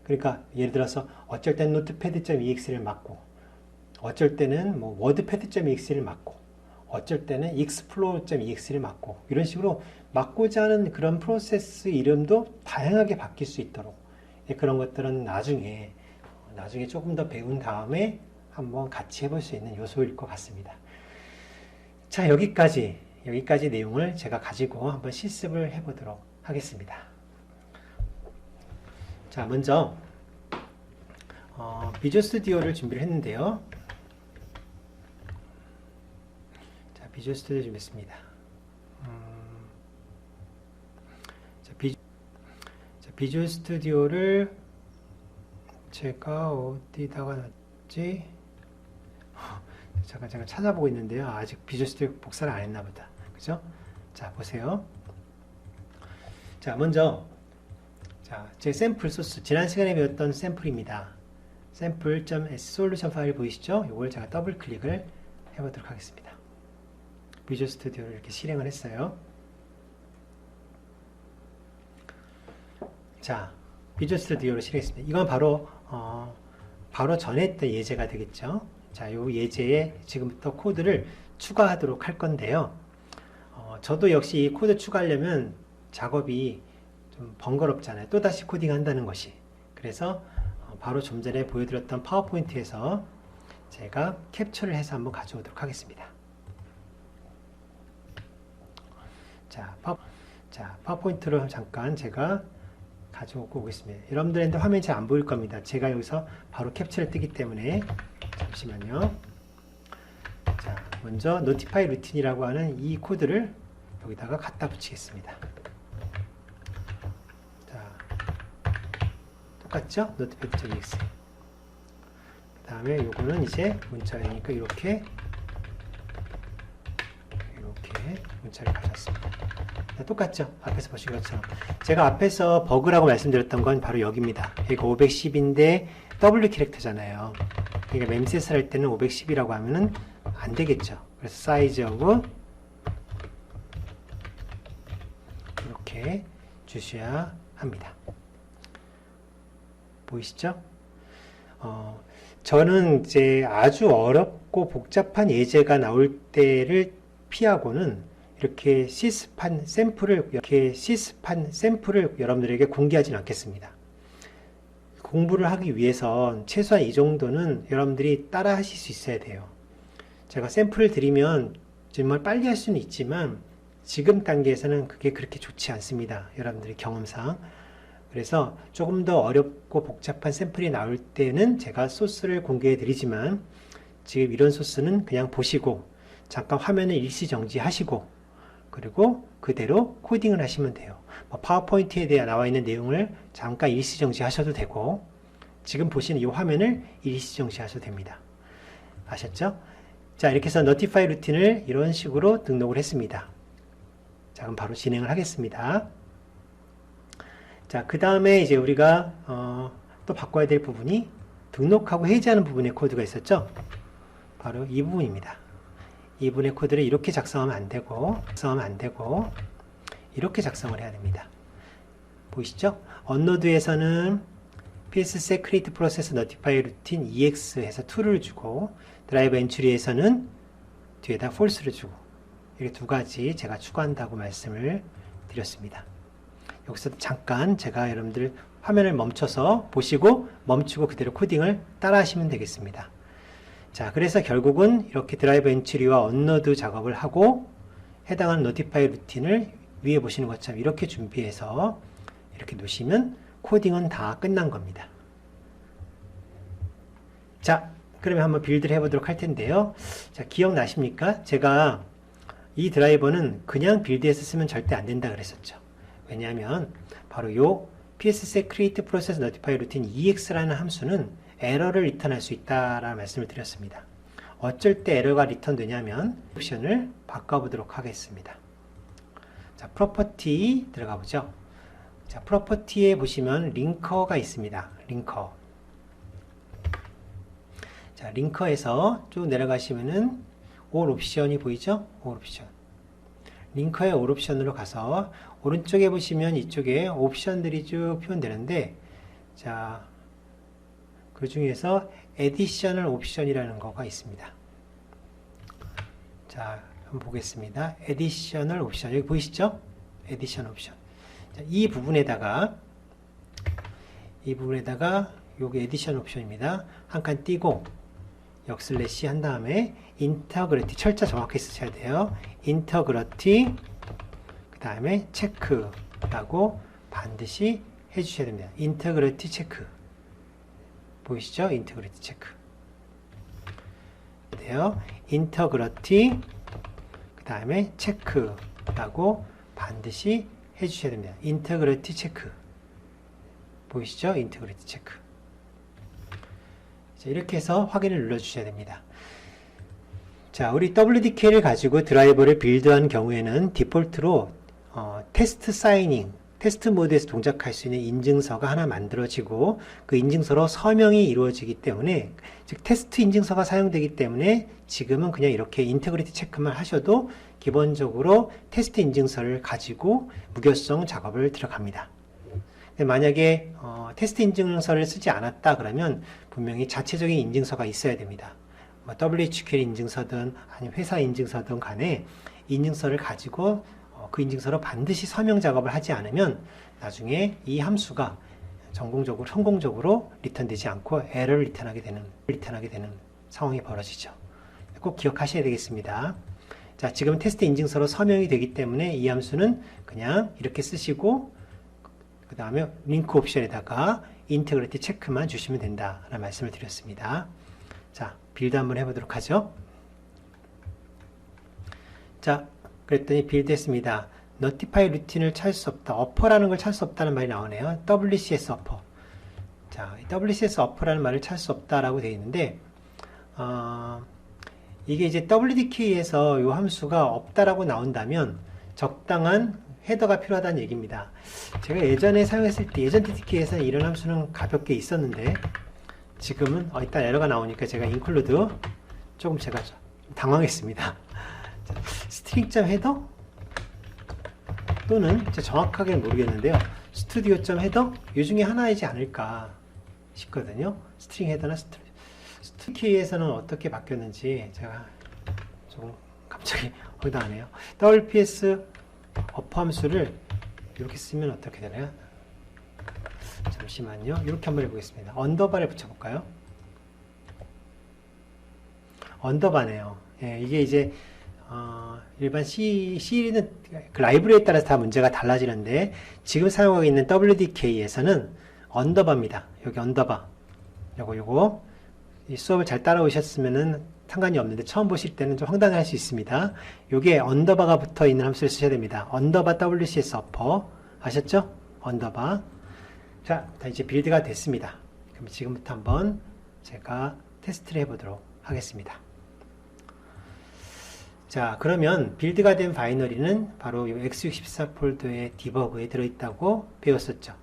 Speaker 1: 그러니까 예를 들어서 어쩔 때는 notepad.exe를 막고 어쩔 때는 뭐 wordpad.exe를 막고 어쩔 때는 explore.exe를 막고 이런 식으로 막고자 하는 그런 프로세스 이름도 다양하게 바뀔 수 있도록 그런 것들은 나중에 조금 더 배운 다음에 한번 같이 해볼 수 있는 요소일 것 같습니다. 자, 여기까지 내용을 제가 가지고 한번 실습을 해보도록 하겠습니다. 자, 먼저 비주얼 스튜디오를 준비를 했는데요. 자, 비주얼 스튜디오 준비했습니다. 비주얼 스튜디오를 제가 어디다가 놨지? 잠깐 제가 찾아보고 있는데요. 아직 비주얼 스튜디오 복사를 안 했나 보다. 그죠? 자, 보세요. 자, 먼저 제 샘플 소스, 지난 시간에 배웠던 샘플입니다. sample.solution 파일 보이시죠? 이걸 제가 더블 클릭을 해보도록 하겠습니다. 비주얼 스튜디오를 이렇게 실행을 했어요. 자, 비주얼 스튜디오를 실행했습니다. 이건 바로 전에 했던 예제가 되겠죠. 자, 이 예제에 지금부터 코드를 추가하도록 할 건데요. 저도 역시 이 코드 추가하려면 작업이 좀 번거롭잖아요. 또다시 코딩 한다는 것이. 그래서 바로 좀 전에 보여드렸던 파워포인트에서 제가 캡처를 해서 한번 가져오도록 하겠습니다. 자, 파워포인트로 잠깐 제가 가져오고 오겠습니다. 여러분들한테 화면이 잘 안 보일 겁니다. 제가 여기서 바로 캡처를 뜨기 때문에 잠시만요. 자, 먼저 notify route이라고 하는 이 코드를 여기다가 갖다 붙이겠습니다. 똑같죠? notepad.exe. 그 다음에 요거는 이제 문자이니까 이렇게 문자를 가졌습니다. 똑같죠? 앞에서 보신 것처럼. 제가 앞에서 버그라고 말씀드렸던 건 바로 여기입니다. 여기가 510인데 W 캐릭터잖아요. 그러니까 memset을 할 때는 510이라고 하면은 안 되겠죠. 그래서 사이즈하고 이렇게 주셔야 합니다. 보이시죠? 저는 이제 아주 어렵고 복잡한 예제가 나올 때를 피하고는 이렇게 시스판 샘플을 여러분들에게 공개하지는 않겠습니다. 공부를 하기 위해선 최소한 이 정도는 여러분들이 따라 하실 수 있어야 돼요. 제가 샘플을 드리면 정말 빨리 할 수는 있지만 지금 단계에서는 그게 그렇게 좋지 않습니다. 여러분들의 경험상. 그래서 조금 더 어렵고 복잡한 샘플이 나올 때는 제가 소스를 공개해 드리지만 지금 이런 소스는 그냥 보시고 잠깐 화면을 일시 정지하시고 그 그리고 그대로 코딩을 하시면 돼요. 파워포인트에 대해 나와 있는 내용을 잠깐 일시정지 하셔도 되고, 지금 보시는 이 화면을 일시정지 하셔도 됩니다. 아셨죠? 자, 이렇게 해서 Notify 루틴을 이런 식으로 등록을 했습니다. 자, 그럼 바로 진행을 하겠습니다. 자, 그 다음에 이제 우리가 또 바꿔야 될 부분이 등록하고 해지하는 부분의 코드가 있었죠? 바로 이 부분입니다. 이 부분의 코드를 이렇게 작성하면 안 되고, 이렇게 작성을 해야 됩니다. 보이시죠? 언노드에서는 PSSec create process notify routine EX 해서 true를 주고, 드라이브 엔트리에서는 뒤에다 false를 주고, 이렇게 두 가지 제가 추가한다고 말씀을 드렸습니다. 여기서 잠깐 제가 여러분들 화면을 멈춰서 보시고 멈추고 그대로 코딩을 따라 하시면 되겠습니다. 자, 그래서 결국은 이렇게 드라이브 엔트리와 언로드 작업을 하고 해당하는 노티파이 루틴을 위에 보시는 것처럼 이렇게 준비해서 이렇게 놓으시면 코딩은 다 끝난 겁니다. 자, 그러면 한번 빌드를 해보도록 할 텐데요. 자, 기억나십니까? 제가 이 드라이버는 그냥 빌드해서 쓰면 절대 안 된다 그랬었죠. 왜냐하면 바로 요 PSSec create process notify routine EX라는 함수는 에러를 리턴할 수 있다라는 말씀을 드렸습니다. 어쩔 때 에러가 리턴 되냐면 옵션을 바꿔보도록 하겠습니다. 자, 프로퍼티 들어가 보죠. 자, 프로퍼티에 보시면 링커가 있습니다. 링커. 자, 링커에서 쭉 내려가시면은 all 옵션이 보이죠? all 옵션. 링커의 all 옵션으로 가서 오른쪽에 보시면 이쪽에 옵션들이 쭉 표현되는데, 자, 그 중에서 additional 옵션이라는 거가 있습니다. 자, 한번 보겠습니다. additional 옵션. 여기 보이시죠? additional 옵션. 자, 이 부분에다가 요게 additional 옵션입니다. 한 칸 띄고 역슬래시 한 다음에 integrity, 철자 정확히 쓰셔야 돼요. integrity 그 다음에 체크라고 반드시 해주셔야 됩니다. integrity 체크 보이시죠? integrity 체크 돼요. integrity 그 다음에 체크라고 반드시 해주셔야 됩니다. integrity 체크 보이시죠? integrity 체크. 자, 이렇게 해서 확인을 눌러주셔야 됩니다. 자, 우리 WDK를 가지고 드라이버를 빌드한 경우에는 디폴트로 테스트 사이닝, 테스트 모드에서 동작할 수 있는 인증서가 하나 만들어지고 그 인증서로 서명이 이루어지기 때문에, 즉 테스트 인증서가 사용되기 때문에 지금은 그냥 이렇게 인테그리티 체크만 하셔도 기본적으로 테스트 인증서를 가지고 무결성 작업을 들어갑니다. 근데 만약에 테스트 인증서를 쓰지 않았다 그러면 분명히 자체적인 인증서가 있어야 됩니다. 뭐 WHQL 인증서든 아니면 회사 인증서든 간에 인증서를 가지고 그 인증서로 반드시 서명 작업을 하지 않으면 나중에 이 함수가 성공적으로 리턴되지 않고 에러를 리턴하게 되는 상황이 벌어지죠. 꼭 기억하셔야 되겠습니다. 자, 지금 테스트 인증서로 서명이 되기 때문에 이 함수는 그냥 이렇게 쓰시고 그 다음에 링크 옵션에다가 인테그리티 체크만 주시면 된다라는 말씀을 드렸습니다. 자, 빌드 한번 해보도록 하죠. 자, 그랬더니 빌드 했습니다. notify 루틴을 찾을 수 없다. 어퍼라는 걸 찾을 수 없다는 말이 나오네요. WCS 어퍼. 자, WCS 어퍼라는 말을 찾을 수 없다라고 되어 있는데, 이게 이제 WDK에서 이 함수가 없다라고 나온다면 적당한 헤더가 필요하다는 얘기입니다. 제가 예전에 사용했을 때, 예전 DDK에서는 이런 함수는 가볍게 있었는데, 지금은 일단 에러가 나오니까 제가 include 조금 제가 당황했습니다. 스트링.헤더 또는 정확하게 모르겠는데요. 스튜디오.헤더 이 중에 하나이지 않을까 싶거든요. 스트링 헤더나 스튜디오에서는 어떻게 바뀌었는지 제가 좀 갑자기 황당하네요. WPS 어퍼 함수를 이렇게 쓰면 어떻게 되나요? 잠시만요. 이렇게 한번 해보겠습니다. 언더바를 붙여볼까요? 언더바네요. 예, 이게 이제 일반 C는 그 라이브러리에 따라서 다 문제가 달라지는데 지금 사용하고 있는 WDK에서는 언더바입니다. 여기 언더바. 요거 이 수업을 잘 따라오셨으면은 상관이 없는데 처음 보실 때는 좀 황당할 수 있습니다. 요게 언더바가 붙어 있는 함수를 쓰셔야 됩니다. 언더바 WCS 어퍼 아셨죠? 언더바. 자, 다 이제 빌드가 됐습니다. 그럼 지금부터 한번 제가 테스트를 해보도록 하겠습니다. 자, 그러면 빌드가 된 바이너리는 바로 이 x64 폴더의 디버그에 들어있다고 배웠었죠.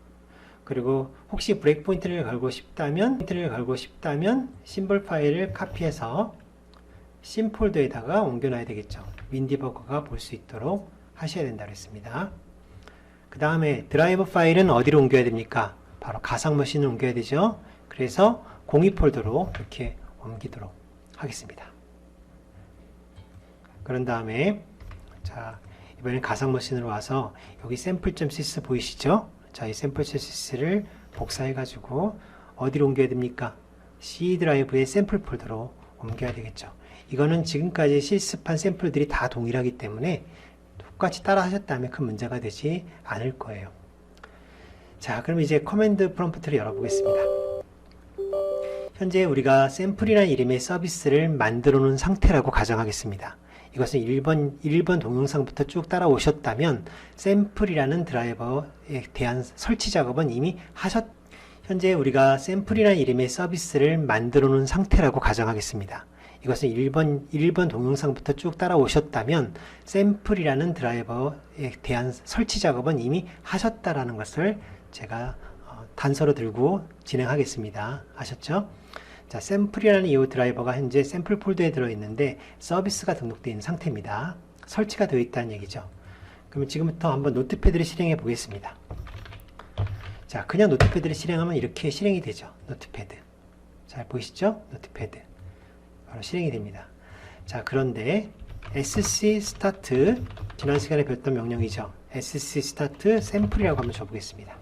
Speaker 1: 그리고 혹시 브레이크 포인트를 걸고 싶다면 심볼 파일을 카피해서 심 폴더에다가 옮겨놔야 되겠죠. 윈디버거가 볼 수 있도록 하셔야 된다고 했습니다. 그 다음에 드라이버 파일은 어디로 옮겨야 됩니까? 바로 가상 머신을 옮겨야 되죠. 그래서 공유 폴더로 이렇게 옮기도록 하겠습니다. 그런 다음에 자, 이번엔 가상 머신으로 와서 여기 샘플.sys 보이시죠? 자, 이 샘플.sys를 복사해 가지고 어디로 옮겨야 됩니까? C 드라이브의 샘플 폴더로 옮겨야 되겠죠. 이거는 지금까지 실습한 샘플들이 다 동일하기 때문에 똑같이 따라 하셨다면 큰 문제가 되지 않을 거예요. 자, 그럼 이제 커맨드 프롬프트를 열어보겠습니다. 현재 우리가 샘플이라는 이름의 서비스를 만들어 놓은 상태라고 가정하겠습니다. 이것은 1번 동영상부터 쭉 따라오셨다면 샘플이라는 드라이버에 대한 설치 작업은 이미 현재 우리가 샘플이라는 이름의 서비스를 만들어 놓은 상태라고 가정하겠습니다. 이것은 1번 동영상부터 쭉 따라오셨다면 샘플이라는 드라이버에 대한 설치 작업은 이미 하셨다라는 것을 제가 단서로 들고 진행하겠습니다. 아셨죠? 자, 샘플이라는 이 드라이버가 현재 샘플 폴더에 들어있는데 서비스가 등록되어 있는 상태입니다. 설치가 되어 있다는 얘기죠. 그러면 지금부터 한번 노트패드를 실행해 보겠습니다. 자, 그냥 노트패드를 실행하면 이렇게 실행이 되죠. 노트패드. 잘 보이시죠? 노트패드. 바로 실행이 됩니다. 자, 그런데 sc start 지난 시간에 배웠던 명령이죠. sc start 샘플이라고 한번 줘보겠습니다.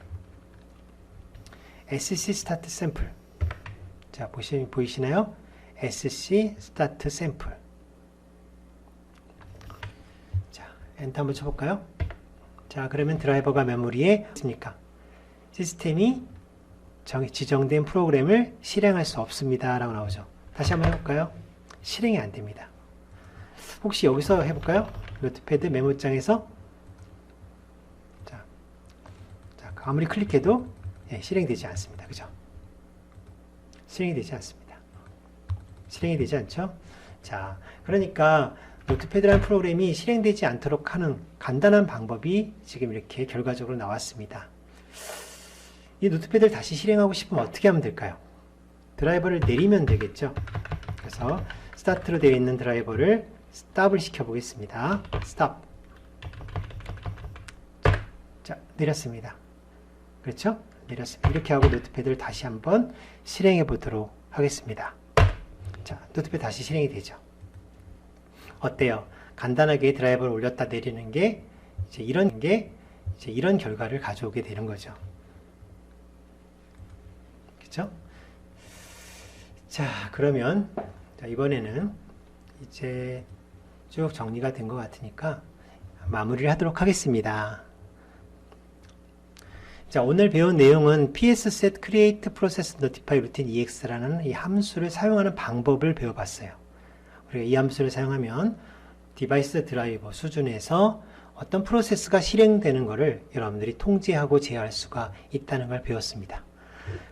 Speaker 1: sc start 샘플. 자, 보이시나요? sc start 샘플. 자, 엔터 한번 쳐볼까요? 자, 그러면 드라이버가 메모리에 있습니까? 시스템이 지정된 프로그램을 실행할 수 없습니다 라고 나오죠. 다시 한번 해볼까요? 실행이 안 됩니다. 혹시 여기서 해볼까요? 노트패드 메모장에서 자, 아무리 클릭해도 실행되지 않습니다. 그죠? 실행이 되지 않습니다. 실행이 되지 않죠? 자, 그러니까 노트패드라는 프로그램이 실행되지 않도록 하는 간단한 방법이 지금 이렇게 결과적으로 나왔습니다. 이 노트패드를 다시 실행하고 싶으면 어떻게 하면 될까요? 드라이버를 내리면 되겠죠? 그래서 스타트로 되어 있는 드라이버를 스탑을 시켜 보겠습니다. 스탑. 자, 내렸습니다. 그렇죠? 내렸습니다. 이렇게 하고 노트패드를 다시 한번 실행해 보도록 하겠습니다. 자, 노트패드 다시 실행이 되죠. 어때요? 간단하게 드라이버를 올렸다 내리는 게 이제 이런 결과를 가져오게 되는 거죠. 그렇죠? 자, 그러면 이번에는 이제 쭉 정리가 된 것 같으니까 마무리를 하도록 하겠습니다. 자, 오늘 배운 내용은 ps-set create process notify routine ex라는 이 함수를 사용하는 방법을 배워봤어요. 우리가 이 함수를 사용하면 디바이스 드라이버 수준에서 어떤 프로세스가 실행되는 것을 여러분들이 통제하고 제어할 수가 있다는 걸 배웠습니다.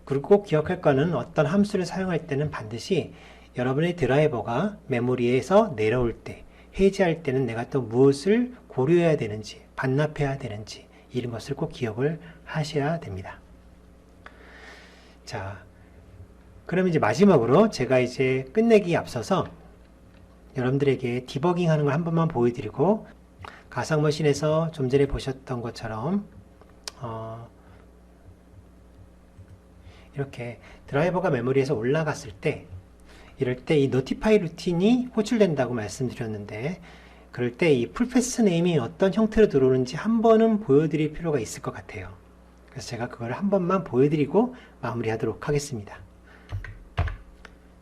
Speaker 1: 그리고 꼭 기억할 거는 어떤 함수를 사용할 때는 반드시 여러분의 드라이버가 메모리에서 내려올 때, 해제할 때는 내가 또 무엇을 고려해야 되는지, 반납해야 되는지 이런 것을 꼭 기억을 하셔야 됩니다. 자, 그럼 이제 마지막으로 제가 이제 끝내기 앞서서 여러분들에게 디버깅 하는 걸 한 번만 보여드리고 가상머신에서 좀 전에 보셨던 것처럼 이렇게 드라이버가 메모리에서 올라갔을 때 이럴 때 이 노티파이 루틴이 호출된다고 말씀드렸는데 그럴 때 이 풀패스 네임이 어떤 형태로 들어오는지 한 번은 보여드릴 필요가 있을 것 같아요. 그래서 제가 그걸 한 번만 보여드리고 마무리하도록 하겠습니다.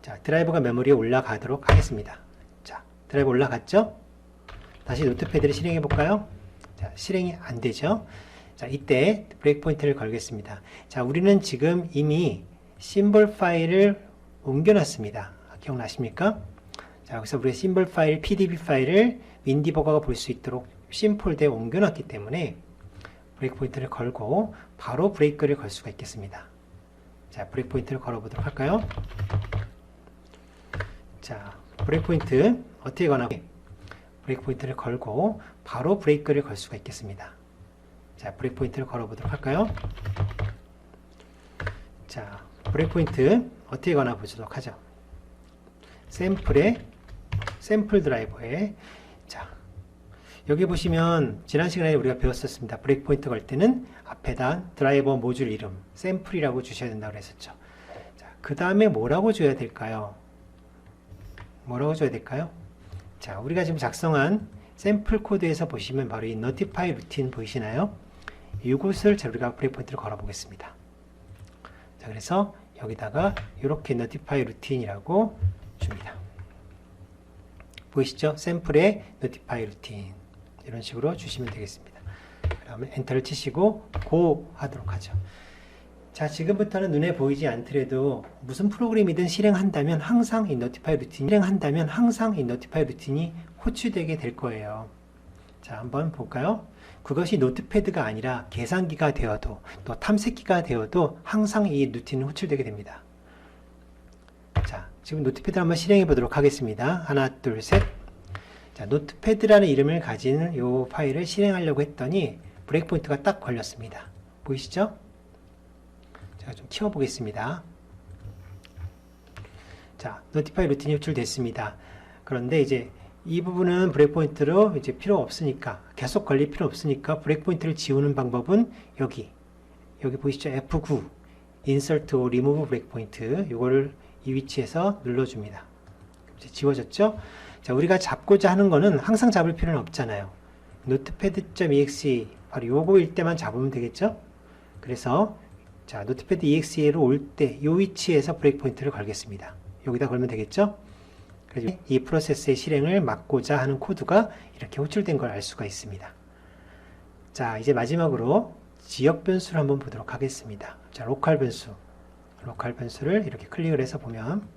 Speaker 1: 자, 드라이버가 메모리에 올라가도록 하겠습니다. 자, 드라이버 올라갔죠? 다시 노트패드를 실행해 볼까요? 자, 실행이 안 되죠? 자, 이때 브레이크 포인트를 걸겠습니다. 자, 우리는 지금 이미 심볼 파일을 옮겨놨습니다. 기억나십니까? 자, 여기서 우리가 심벌 파일, pdb 파일을 윈디버거가 볼 수 있도록 심 폴더에 옮겨놨기 때문에 브레이크 포인트를 걸고 바로 브레이크를 걸 수가 있겠습니다. 자, 브레이크 포인트를 걸어보도록 할까요? 자, 브레이크 포인트 어떻게 거나 브레이크 포인트를 걸고 바로 브레이크를 걸 수가 있겠습니다. 자, 브레이크 포인트를 걸어보도록 할까요? 자, 브레이크 포인트 어떻게 거나 보도록 하죠. 샘플 드라이버에 자, 여기 보시면 지난 시간에 우리가 배웠었습니다. 브레이크 포인트 걸 때는 앞에다 드라이버 모듈 이름 샘플이라고 주셔야 된다고 그랬었죠. 자, 그 다음에 뭐라고 줘야 될까요? 뭐라고 줘야 될까요? 자, 우리가 지금 작성한 샘플 코드에서 보시면 바로 이 notify 루틴 보이시나요? 이곳을 우리가 브레이크 포인트를 걸어 보겠습니다. 자, 그래서 여기다가 이렇게 notify 루틴이라고 줍니다. 보이시죠? 샘플에 notify 루틴 이런 식으로 주시면 되겠습니다. 그러면 엔터를 치시고 고 하도록 하죠. 자, 지금부터는 눈에 보이지 않더라도 무슨 프로그램이든 실행한다면 항상 이 notify 루틴이 호출되게 될 거예요. 자, 한번 볼까요? 그것이 노트패드가 아니라 계산기가 되어도 또 탐색기가 되어도 항상 이 루틴은 호출되게 됩니다. 자, 지금 노트패드 한번 실행해 보도록 하겠습니다. 하나, 둘, 셋. 자, 노트패드라는 이름을 가진 이 파일을 실행하려고 했더니 브레이크 포인트가 딱 걸렸습니다. 보이시죠? 제가 좀 키워보겠습니다. 자, 노티파이 루틴이 호출됐습니다. 그런데 이제 이 부분은 브레이크 포인트로 이제 필요 없으니까 계속 걸릴 필요 없으니까 브레이크 포인트를 지우는 방법은 여기 보이시죠? F9 Insert or Remove 브레이크 포인트 이거를 이 위치에서 눌러줍니다. 이제 지워졌죠? 자, 우리가 잡고자 하는 거는 항상 잡을 필요는 없잖아요. notepad.exe 바로 요거일 때만 잡으면 되겠죠? 그래서 자, 노트패드 exe로 올 때 이 위치에서 브레이크 포인트를 걸겠습니다. 여기다 걸면 되겠죠? 그래서 이 프로세스의 실행을 막고자 하는 코드가 이렇게 호출된 걸 알 수가 있습니다. 자, 이제 마지막으로 지역 변수를 한번 보도록 하겠습니다. 자, 로컬 변수를 이렇게 클릭을 해서 보면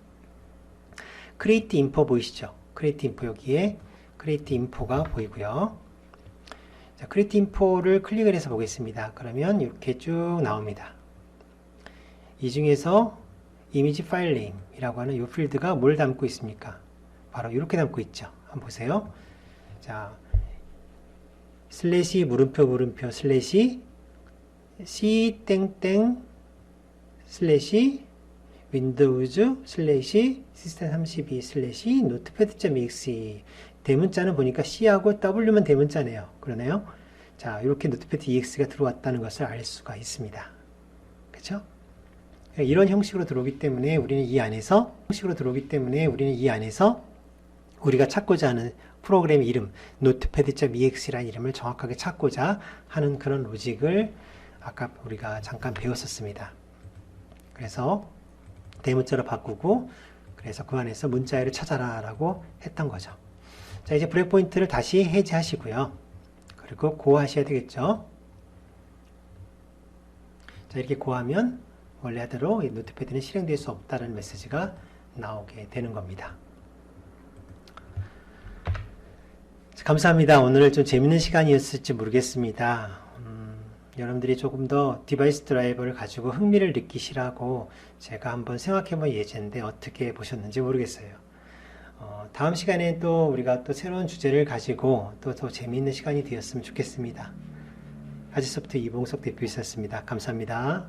Speaker 1: create info 보이시죠? create info 여기에 create info가 보이고요. 자, create info를 클릭을 해서 보겠습니다. 그러면 이렇게 쭉 나옵니다. 이 중에서 이미지 파일 네임이라고 하는 이 필드가 뭘 담고 있습니까? 바로 이렇게 담고 있죠. 한번 보세요. 자, 슬래시 물음표 슬래시 c 땡땡 슬래시 윈도우즈 슬래시 시스템 32 슬래시 notepad.exe 대문자는 보니까 C하고 W만 대문자네요. 그러네요. 자, 이렇게 notepad exe가 들어왔다는 것을 알 수가 있습니다. 그렇죠? 이런 형식으로 들어오기 때문에 우리는 이 안에서 우리가 찾고자 하는 프로그램 이름 notepad.exe라는 이름을 정확하게 찾고자 하는 그런 로직을 아까 우리가 잠깐 배웠었습니다. 그래서 대문자로 바꾸고 그래서 그 안에서 문자열을 찾아라 라고 했던 거죠. 자, 이제 브레이크 포인트를 다시 해제하시고요. 그리고 고 하셔야 되겠죠. 자, 이렇게 고하면 원래대로 이 노트패드는 실행될 수 없다는 메시지가 나오게 되는 겁니다. 자, 감사합니다. 오늘 좀 재밌는 시간이었을지 모르겠습니다. 여러분들이 조금 더 디바이스 드라이버를 가지고 흥미를 느끼시라고 제가 한번 생각해본 예제인데 어떻게 보셨는지 모르겠어요. 다음 시간에 또 우리가 또 새로운 주제를 가지고 또 더 재미있는 시간이 되었으면 좋겠습니다. 아지소프트 이봉석 대표이셨습니다. 감사합니다.